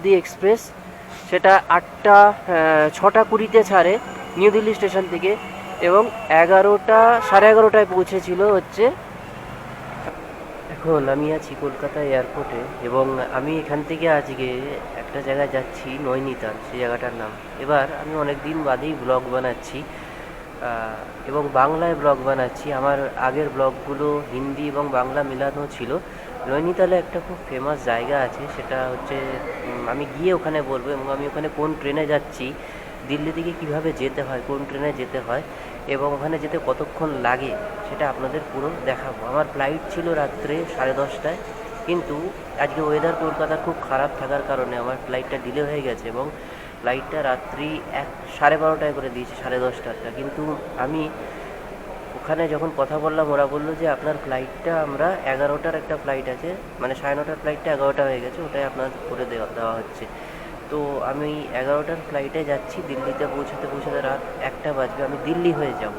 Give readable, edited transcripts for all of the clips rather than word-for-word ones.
দি express, সেটা 6:20 ছাড়ে new Delhi station থেকে, এবং 11:30 পৌঁছেছিল হচ্ছে। এখন আমি আছি কলকাতা এয়ারপোর্টে, এবং আমি এখান থেকে আজকে একটা জায়গায় যাচ্ছি, নৈনিতাল, সেই জায়গাটার নাম। এবার আমি অনেক দিন বাদেই ব্লগ বানাচ্ছি, এবং বাংলায় ব্লগ বানাচ্ছি। আমার আগের ব্লগগুলো হিন্দি এবং বাংলা মেলানো ছিল। নৈনিতালে একটা খুব ফেমাস জায়গা আছে, সেটা হচ্ছে আমি গিয়ে ওখানে বলবো, এবং আমি ওখানে কোন ট্রেনে যাচ্ছি, দিল্লি থেকে কীভাবে যেতে হয়, কোন ট্রেনে যেতে হয়, এবং ওখানে যেতে কতক্ষণ লাগে, সেটা আপনাদের পুরো দেখাবো। আমার ফ্লাইট ছিল রাত্রে 10:30টায়, কিন্তু আজকে ওয়েদার কলকাতার খুব খারাপ থাকার কারণে আমার ফ্লাইটটা ডিলে হয়ে গেছে, এবং ফ্লাইটটা রাত্রি 12:30টায় করে দিয়েছে, 10:30টা। কিন্তু আমি ওখানে যখন কথা বললাম, ওরা বললো যে আপনার ফ্লাইটটা আমরা 11টার একটা ফ্লাইট আছে, মানে 9:30টার ফ্লাইটটা 11টা হয়ে গেছে, ওটাই আপনার করে দেওয়া হচ্ছে। তো আমি 11টার ফ্লাইটে যাচ্ছি, দিল্লিতে পৌঁছাতে রাত 1টা বাজবে। আমি দিল্লি হয়ে যাব,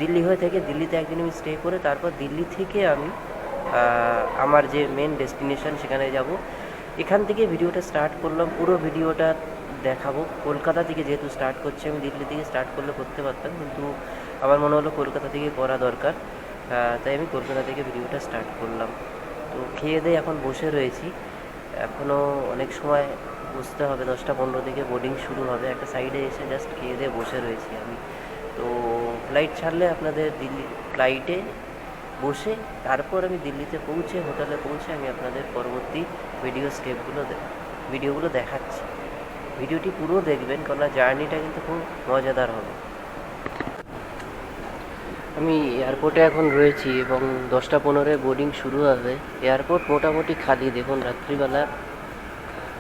দিল্লি হয়ে থেকে দিল্লিতে একদিন আমি স্টে করে তারপর দিল্লি থেকে আমি আমার যে মেন ডেস্টিনেশন সেখানে যাব। এখান থেকে ভিডিওটা স্টার্ট করলাম, পুরো ভিডিওটা দেখাবো। কলকাতা থেকে যেহেতু স্টার্ট করছি, আমি দিল্লি থেকে স্টার্ট করলে করতে পারতাম, কিন্তু আমার মনে হলো কলকাতা থেকে করা দরকার, তাই আমি কলকাতা থেকে ভিডিওটা স্টার্ট করলাম। তো খেয়ে দিয়ে এখন বসে রয়েছি, এখনও অনেক সময় বসতে হবে, 10টা 15 থেকে বোর্ডিং শুরু হবে। একটা সাইডে এসে জাস্ট খেয়ে দিয়ে বসে রয়েছি আমি। তো ফ্লাইট ছাড়লে আপনাদের দিল্লি ফ্লাইটে বসে তারপর আমি দিল্লিতে পৌঁছে, হোটেলে পৌঁছে আমি আপনাদের পরবর্তী ভিডিওগুলো দেখাচ্ছি। ভিডিওটি পুরো দেখবেন, কারণ জার্নিটা কিন্তু খুব মজাদার হবে। আমি এয়ারপোর্টে এখন রয়েছি, এবং 10টা 15 বোর্ডিং শুরু হবে। এয়ারপোর্ট মোটামুটি খালি, দেখুন রাত্রিবেলা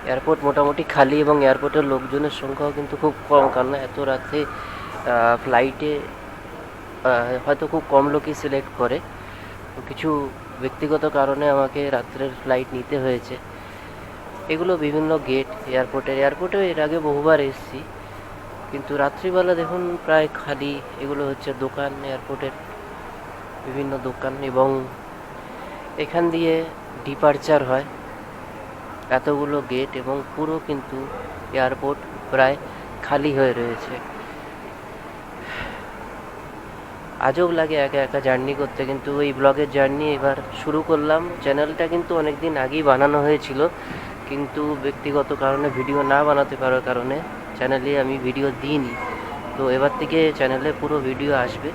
এয়ারপোর্ট মোটামুটি খালি, এবং এয়ারপোর্টের লোকজনের সংখ্যাও কিন্তু খুব কম, কারণ এত রাতে ফ্লাইটে হয়তো খুব কম লোকই সিলেক্ট করে। তো কিছু ব্যক্তিগত কারণে আমাকে রাত্রের ফ্লাইট নিতে হয়েছে। এগুলো বিভিন্ন গেট এয়ারপোর্টে এর আগে বহুবার এসেছি, কিন্তু রাত্রিবেলা দেখুন প্রায় খালি। এগুলো হচ্ছে দোকান, এয়ারপোর্টের বিভিন্ন দোকান, এবং এখান দিয়ে ডিপারচার হয়। এতগুলো গেট, এবং পুরো কিন্তু এয়ারপোর্ট প্রায় খালি হয়ে রয়েছে। আজব লাগে একা একা জার্নি করতে, কিন্তু এই ব্লগের জার্নি এবার শুরু করলাম। চ্যানেলটা কিন্তু অনেক দিন আগেই বানানো হয়েছিল, কিন্তু ব্যক্তিগত কারণে ভিডিও না বানাতে পারার কারণে চ্যানেলে আমি ভিডিও দিইনি। তো এবার থেকে চ্যানেলে পুরো ভিডিও আসবে।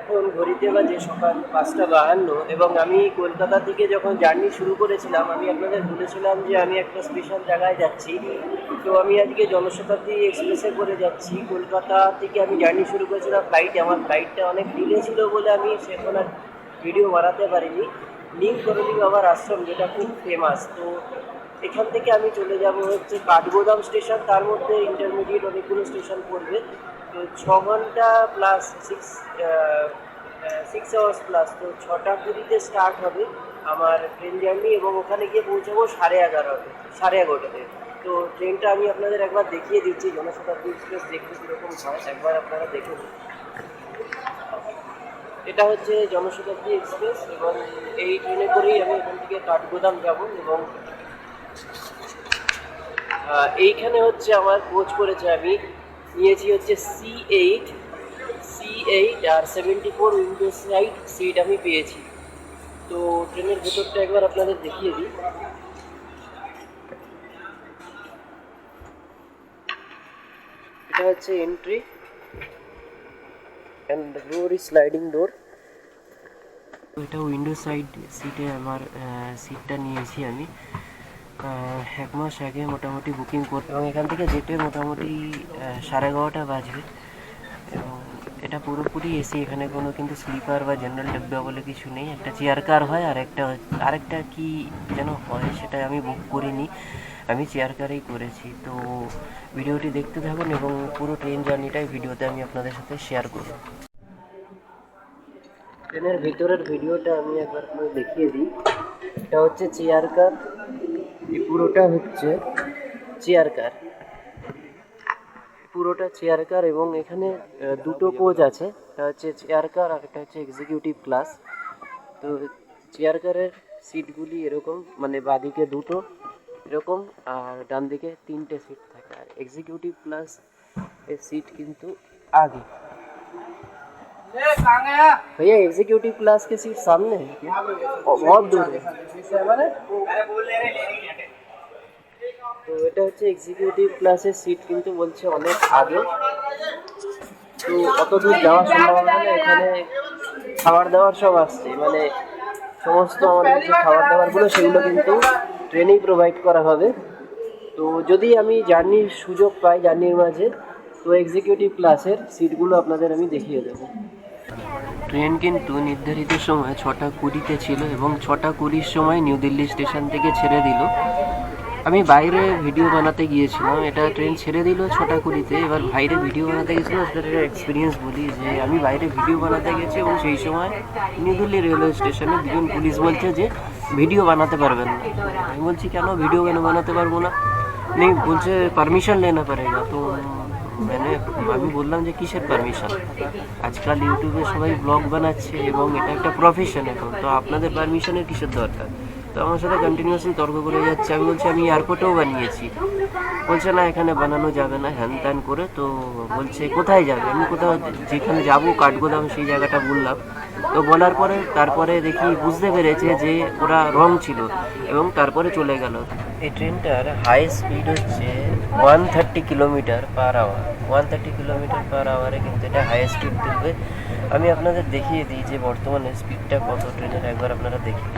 এখন ঘড়িতে বাজে সকাল 5:52, এবং আমি কলকাতা থেকে যখন জার্নি শুরু করেছিলাম, আমি আপনাদের বলেছিলাম যে আমি একটা স্পেশাল জায়গায় যাচ্ছি। তো আমি আজকে জনশতাব্দী এক্সপ্রেসে করে যাচ্ছি। কলকাতা থেকে আমি জার্নি শুরু করেছিলাম ফ্লাইটে, আমার ফ্লাইটটা অনেক ডিলে ছিল বলে আমি সেখানে আর ভিডিও বানাতে পারিনি। নিম করলি বাবার আশ্রম, যেটা খুব ফেমাস। তো এখান থেকে আমি চলে যাব হচ্ছে কাঠগোদাম স্টেশন, তার মধ্যে ইন্টারমিডিয়েট অনেকগুলো স্টেশন পড়বে। তো 6 ঘন্টা প্লাস 6 আওয়ার্স প্লাস। তো 6:20 স্টার্ট হবে আমার ট্রেন জার্নি, এবং ওখানে গিয়ে পৌঁছাবো 11:30 তো ট্রেনটা আমি আপনাদের একবার দেখিয়ে দিচ্ছি, জনশতাব্দী এক্সপ্রেস দেখতে কীরকম হয়, একবার আপনারা দেখে নিন। এটা হচ্ছে জনশতাব্দী এক্সপ্রেস, এবং এই ট্রেনে করেই আমি এখান থেকে কাঠগোদাম যাব। এবং এইখানে হচ্ছে আমার কোচ করেছে, আমি নিয়েছি হচ্ছে C8 আর 74 উইন্ডো সাইড সিট আমি পেয়েছি। তো ট্রেনের ভেতরটা একবার আপনাদের দেখিয়ে দিই। এটা হচ্ছে entry, and the door is sliding door. এটা উইন্ডো সাইড সিটে আমার সিটটা নিয়েছি আমি 1 মাস আগে মোটামুটি বুকিং করতে, এবং এখান থেকে যেতে মোটামুটি 11:30 বাজবে। এবং এটা পুরোপুরি এসি, এখানে কোনো কিন্তু স্লিপার বা জেনারেল ডিব্বা বলে কিছু নেই। একটা চেয়ার কার হয়, আরেকটা কি যেন হয়, সেটা আমি বুক করিনি, আমি চেয়ার কারেই করেছি। তো ভিডিওটি দেখতে থাকুন, এবং পুরো ট্রেন জার্নিটাই ভিডিওতে আমি আপনাদের সাথে শেয়ার করব। ট্রেনের ভিতরের ভিডিওটা আমি একবার দেখিয়ে দিই। এটা হচ্ছে চেয়ার কার, এই পুরোটা হচ্ছে চেয়ার কার, এবং এখানে দুটো কোচ আছে। একটা হচ্ছে চেয়ার কার আর একটা হচ্ছে এক্সিকিউটিভ ক্লাস। তো চেয়ার কারের সিটগুলি এরকম, মানে বাঁদিকে দুটো এরকম আর ডান দিকে তিনটে সিট থাকে। আর এক্সিকিউটিভ প্লাস এর সিট কিন্তু आगे। भैया एग्जीक्यूटिव क्लास के सीट सामने है क्या? बहुत दूर है। তো এটা হচ্ছে এক্সিকিউটিভ ক্লাসের সিট, কিন্তু বলছে অনেক আগে। তো অত দূর যাওয়া সম্ভব হবে না। এখানে খাবার দাবার সব আসছে, মানে সমস্ত আমাদের যে খাবার দাবারগুলো সেগুলো কিন্তু ট্রেনেই প্রোভাইড করা হবে। তো যদি আমি জার্নির সুযোগ পাই জার্নির মাঝে, তো এক্সিকিউটিভ ক্লাসের সিটগুলো আপনাদের আমি দেখিয়ে দেবো। ট্রেন কিন্তু নির্ধারিত সময় 6:20 ছিল এবং 6:20 সময় নিউ দিল্লি স্টেশন থেকে ছেড়ে দিল। আমি বাইরে ভিডিও বানাতে গিয়েছিলাম, এটা ট্রেন ছেড়ে দিল 6:20। এবার বাইরে ভিডিও বানাতে গেছিলাম, সেটার এক্সপিরিয়েন্স বলি যে আমি বাইরে ভিডিও বানাতে গেছি এবং সেই সময় নিউ দিল্লি রেলওয়ে স্টেশনে দুজন পুলিশ বলছে যে ভিডিও বানাতে পারবেন না। আমি বলছি কেন ভিডিও কেন বানাতে পারবো না? नहीं বলছে পারমিশন लेना पड़ेगा। তো আমি বললাম যে কিসের পারমিশন? আজকাল ইউটিউবে সবাই ব্লগ বানাচ্ছে এবং এটা একটা প্রফেশন এখন, তো আপনাদের পারমিশনের কিসের দরকার? তো আমার সাথে কন্টিনিউয়াসলি তর্ক করে যাচ্ছে। আমি বলছি আমি এয়ারপোর্টেও বানিয়েছি। বলছে না এখানে বানানো যাবে না, হ্যান ত্যান করে। তো বলছে কোথায় যাবে? আমি কোথাও যেখানে যাবো কাঠগোদাম সেই জায়গাটা বললাম। তো বলার পরে তারপরে দেখি বুঝতে পেরেছে যে ওরা রং ছিল এবং তারপরে চলে গেল। এই ট্রেনটার হাই স্পিড হচ্ছে 130 kilometre per hour. 130 kilometre per আওয়ারে কিন্তু এটা হাই স্পিড তুলবে। আমি আপনাদের দেখিয়ে দিই যে বর্তমানে স্পিডটা কত ট্রেনের, একবার আপনারা দেখি।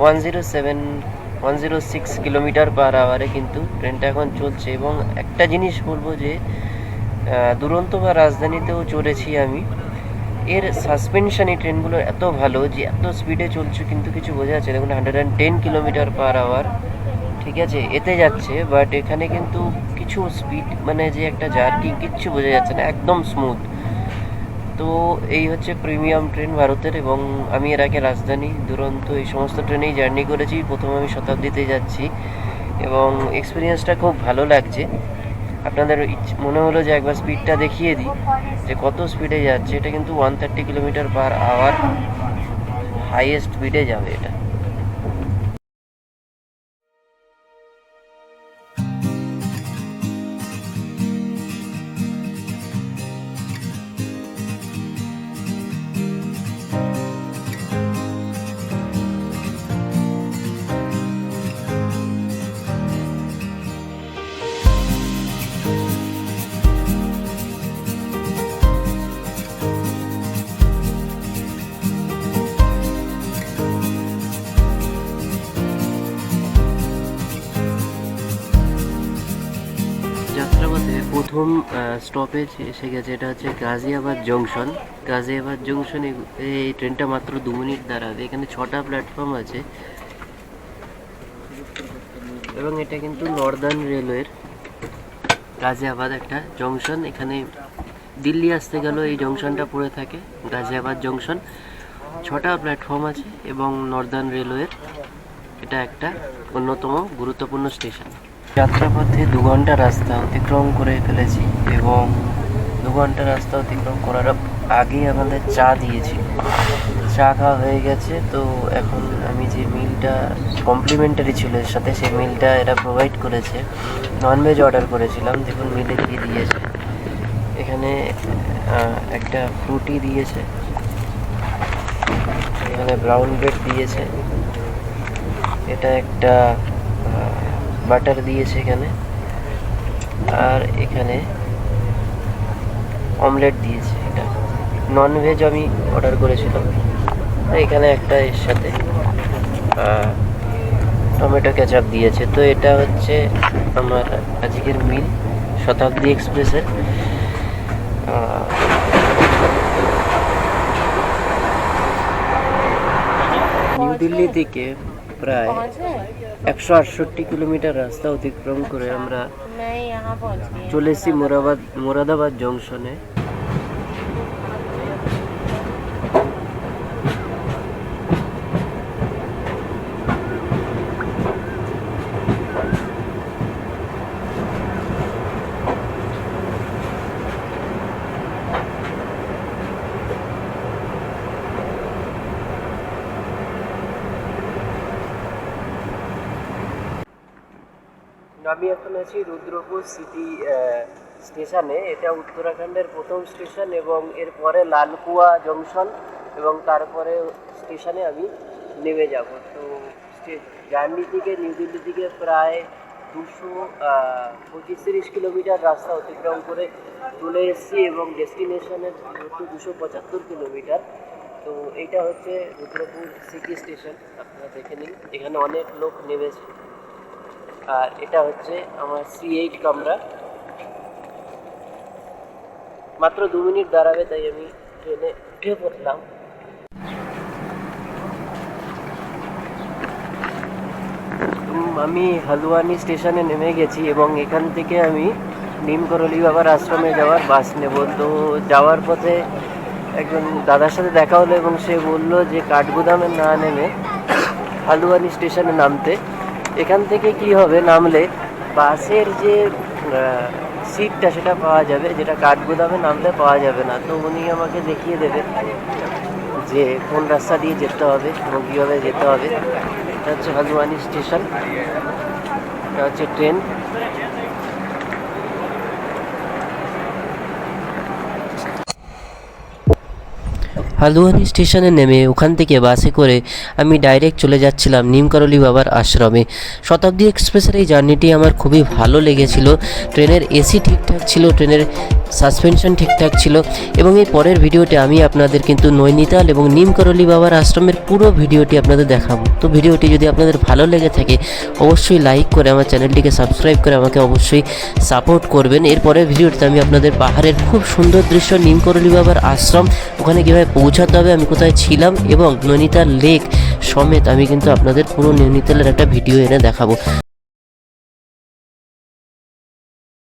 106 কিলোমিটার পার আওয়ারে কিন্তু ট্রেনটা এখন চলছে। এবং একটা জিনিস বলবো যে দুরন্ত বা রাজধানীতেও চড়েছি আমি, এর সাসপেনশন এই ট্রেনগুলোর এত ভালো যে এত স্পিডে চলছে কিন্তু কিছু বোঝা যাচ্ছে। দেখুন 110 কিলোমিটার পার আওয়ার, ঠিক আছে, এতে যাচ্ছে। বাট এখানে কিন্তু কিছু স্পিড মানে যে একটা জার্কিং কিচ্ছু বোঝা যাচ্ছে না, একদম স্মুথ। তো এই হচ্ছে প্রিমিয়াম ট্রেন ভারতের। এবং আমি এর আগে রাজধানী, দুরন্ত এই সমস্ত ট্রেনেই জার্নি করেছি। প্রথমে আমি শতাব্দীতে যাচ্ছি এবং এক্সপিরিয়েন্সটা খুব ভালো লাগছে। আপনাদের মনে হলো যে একবার স্পিডটা দেখিয়ে দিই যে কত স্পিডে যাচ্ছে। এটা কিন্তু 130 কিলোমিটার পার আওয়ার হাইয়েস্ট স্পিডে যাবে এটা। যাত্রাপথে প্রথম স্টপেজ এসে গেছে, এটা হচ্ছে গাজিয়াবাদ জংশন। গাজিয়াবাদ জংশনে এই ট্রেনটা মাত্র 2 মিনিট দাঁড়াবে। এখানে 6টা প্ল্যাটফর্ম আছে এবং এটা কিন্তু নর্দার্ন রেলওয়ের গাজিয়াবাদ একটা জংশন। এখানে দিল্লি আসতে গেল এই জংশনটা পড়ে থাকে, গাজিয়াবাদ জংশন। 6টা প্ল্যাটফর্ম আছে এবং নর্দার্ন রেলওয়ের এটা একটা অন্যতম গুরুত্বপূর্ণ স্টেশন। যাত্রাপথে 2 ঘন্টা রাস্তা অতিক্রম করে ফেলেছি এবং 2 ঘন্টা রাস্তা অতিক্রম করার আগেই আমাদের চা দিয়েছিল। চা খাওয়া হয়ে গেছে। তো এখন আমি যে মিলটা কমপ্লিমেন্টারি ছিল এর সাথে, সেই মিলটা এরা প্রোভাইড করেছে। ননভেজ অর্ডার করেছিলাম, দেখুন মিলে কী দিয়েছে। এখানে একটা ফ্রুটি দিয়েছে, এখানে ব্রাউন ব্রেড দিয়েছে, এটা একটা বাটার দিয়েছে এখানে, আর এখানে অমলেট দিয়েছে। এটা ননভেজ আমি অর্ডার করেছিলাম। এখানে একটা এর সাথে টমেটো কেচাপ দিয়েছে। তো এটা হচ্ছে আমার আজকের মিল শতাব্দী এক্সপ্রেসের। নিউ দিল্লি থেকে প্রায় 168 কিলোমিটার রাস্তা অতিক্রম করে আমরা চলে এসেছি মোরাদাবাদ জংশনে। আমি এখন আছি রুদ্রপুর সিটি স্টেশনে। এটা উত্তরাখণ্ডের প্রথম স্টেশন এবং এরপরে লালকুয়া জংশন এবং তারপরে স্টেশনে আমি নেমে যাব। তো জার্নি থেকে নিউ দিল্লি থেকে প্রায় 225-30 কিলোমিটার রাস্তা অতিক্রম করে চলে এসেছি এবং ডেস্টিনেশনের দূরত্ব 275 কিলোমিটার। তো এইটা হচ্ছে রুদ্রপুর সিটি স্টেশন, আপনারা দেখে নিন, এখানে অনেক লোক নেমেছে। আর এটা হচ্ছে আমার C8 কামরা, মাত্র 2 মিনিট দাঁড়াবে, তাই আমি ট্রেনে উঠে পড়লাম। আমি হালুয়ানি স্টেশনে নেমে গেছি এবং এখান থেকে আমি নিম করলি বাবার আশ্রমে যাওয়ার বাস নেব। তো যাওয়ার পথে একজন দাদার সাথে দেখা হলো এবং সে বলল যে কাঠগুদামে না নেমে হালুয়ানি স্টেশনে নামতে। এখান থেকে কি হবে, নামলে বাসের যে সিটটা সেটা পাওয়া যাবে, যেটা কাঠগুদামে নামলে পাওয়া যাবে না। তো উনি আমাকে দেখিয়ে দেবে যে কোন রাস্তা দিয়ে যেতে হবে এবং কীভাবে যেতে হবে। এটা হচ্ছে হালুয়ানি স্টেশন, এটা হচ্ছে ট্রেন। হালুয়ানি স্টেশনে নেমে ওখান থেকে বাসে করে আমি ডাইরেক্ট চলে যাচ্ছিলাম নিমকরলি বাবার আশ্রমে। শতাব্দী এক্সপ্রেসের এই জার্নিটি আমার খুবই ভালো লেগেছিল। ট্রেনের এসি ঠিকঠাক ছিল, ট্রেনের সাসপেনশন ঠিকঠাক ছিল এবং এই পরের ভিডিওতে আমি আপনাদের কিন্তু নৈনিতাল এবং নিমকরলি বাবার আশ্রমের পুরো ভিডিওটি আপনাদের দেখাবো। তো ভিডিওটি যদি আপনাদের ভালো লেগে থাকে অবশ্যই লাইক করে আমার চ্যানেলটিকে সাবস্ক্রাইব করে আমাকে অবশ্যই সাপোর্ট করবেন। এর পরের ভিডিওটিতে আমি আপনাদের পাহাড়ের খুব সুন্দর দৃশ্য, নিমকরলি বাবার আশ্রম, ওখানে কীভাবে পৌঁছাতে হবে, আমি কোথায় ছিলাম এবং নৈনিতাল লেক সমেত আমি কিন্তু আপনাদের পুরো নৈনিতালের একটা ভিডিও এনে দেখাবো।